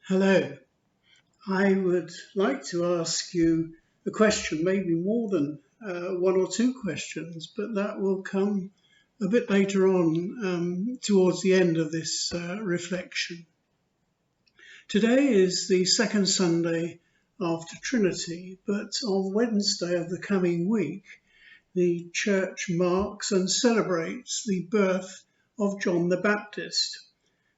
Hello. I would like to ask you a question, maybe more than one or two questions, but that will come a bit later on towards the end of this reflection. Today is the second Sunday after Trinity, but on Wednesday of the coming week, the church marks and celebrates the birth of John the Baptist.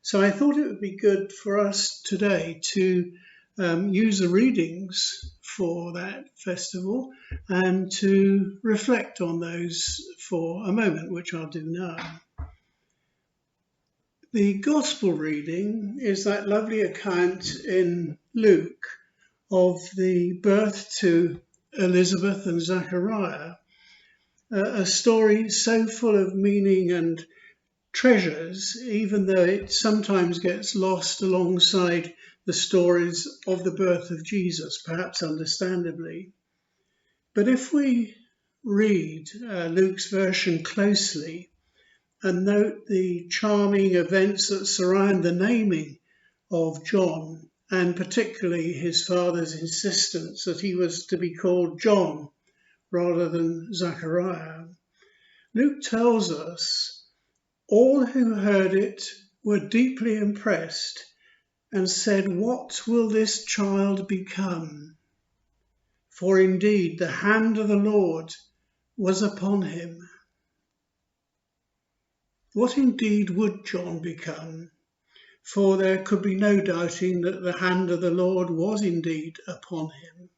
So I thought it would be good for us today to use the readings for that festival and to reflect on those for a moment, which I'll do now. The Gospel reading is that lovely account in Luke of the birth to Elizabeth and Zachariah, a story so full of meaning and treasures, even though it sometimes gets lost alongside the stories of the birth of Jesus, perhaps understandably. But if we read Luke's version closely and note the charming events that surround the naming of John, and particularly his father's insistence that he was to be called John rather than Zachariah, Luke tells us all who heard it were deeply impressed and said, "What will this child become?" For indeed the hand of the Lord was upon him. What indeed would John become? For there could be no doubting that the hand of the Lord was indeed upon him.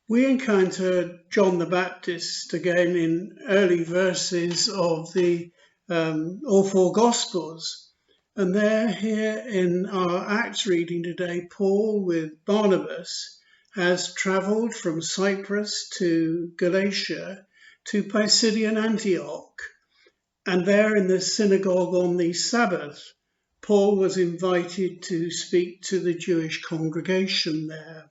We encounter John the Baptist again in early verses of the all four Gospels. And there, here in our Acts reading today, Paul with Barnabas has travelled from Cyprus to Galatia to Pisidian Antioch. And there in the synagogue on the Sabbath, Paul was invited to speak to the Jewish congregation there.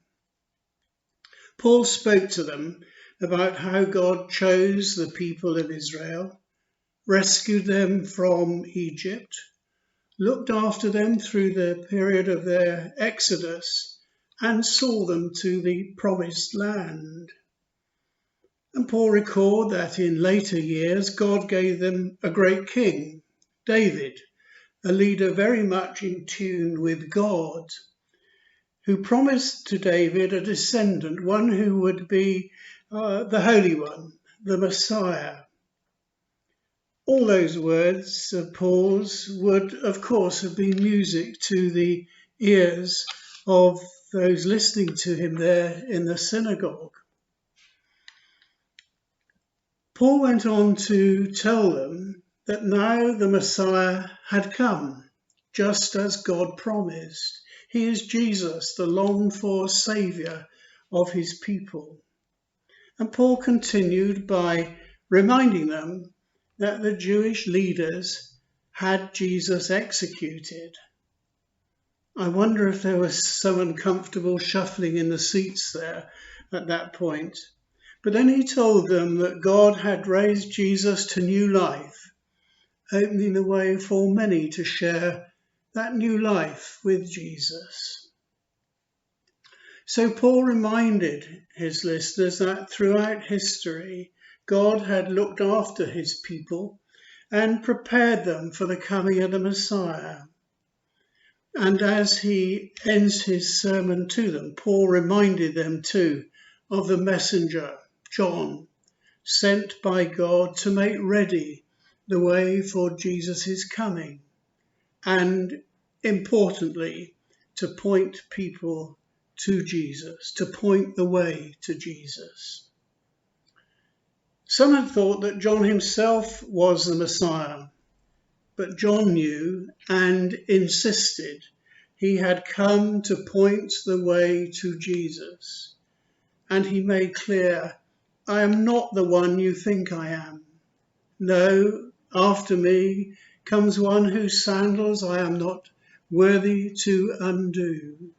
Paul spoke to them about how God chose the people of Israel, rescued them from Egypt, looked after them through the period of their exodus, and saw them to the promised land. And Paul recorded that in later years God gave them a great king, David, a leader very much in tune with God, who promised to David a descendant, one who would be the Holy One, the Messiah. All those words of Paul's would, of course, have been music to the ears of those listening to him there in the synagogue. Paul went on to tell them that now the Messiah had come, just as God promised. He is Jesus, the longed-for Saviour of his people. And Paul continued by reminding them that the Jewish leaders had Jesus executed. I wonder if there was some uncomfortable shuffling in the seats there at that point. But then he told them that God had raised Jesus to new life, opening the way for many to share that new life with Jesus. So Paul reminded his listeners that throughout history, God had looked after his people and prepared them for the coming of the Messiah. And as he ends his sermon to them, Paul reminded them too of the messenger, John, sent by God to make ready the way for Jesus' coming, and importantly, to point people to Jesus, to point the way to Jesus. Some had thought that John himself was the Messiah, but John knew and insisted he had come to point the way to Jesus. And he made clear, "I am not the one you think I am. No, after me comes one whose sandals I am not worthy to undo."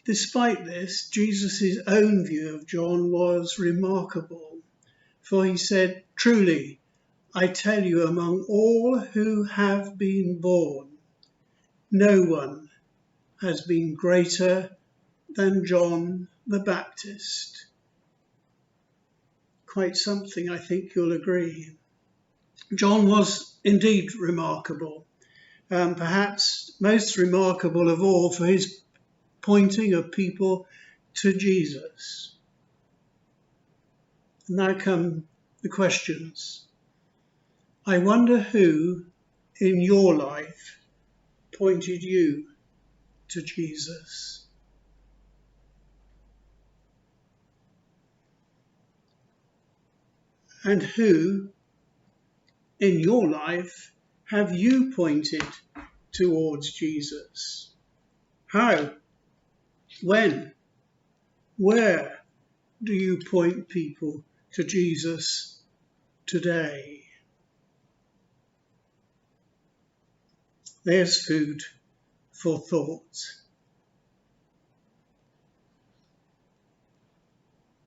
Despite this, Jesus' own view of John was remarkable, for he said, "Truly, I tell you, among all who have been born, no one has been greater than John the Baptist. Quite something, I think you'll agree. John was indeed remarkable, perhaps most remarkable of all for his pointing of people to Jesus. And now come the questions. I wonder who in your life pointed you to Jesus? And who in your life have you pointed towards Jesus? How? When? Where do you point people to Jesus today? There's food for thought.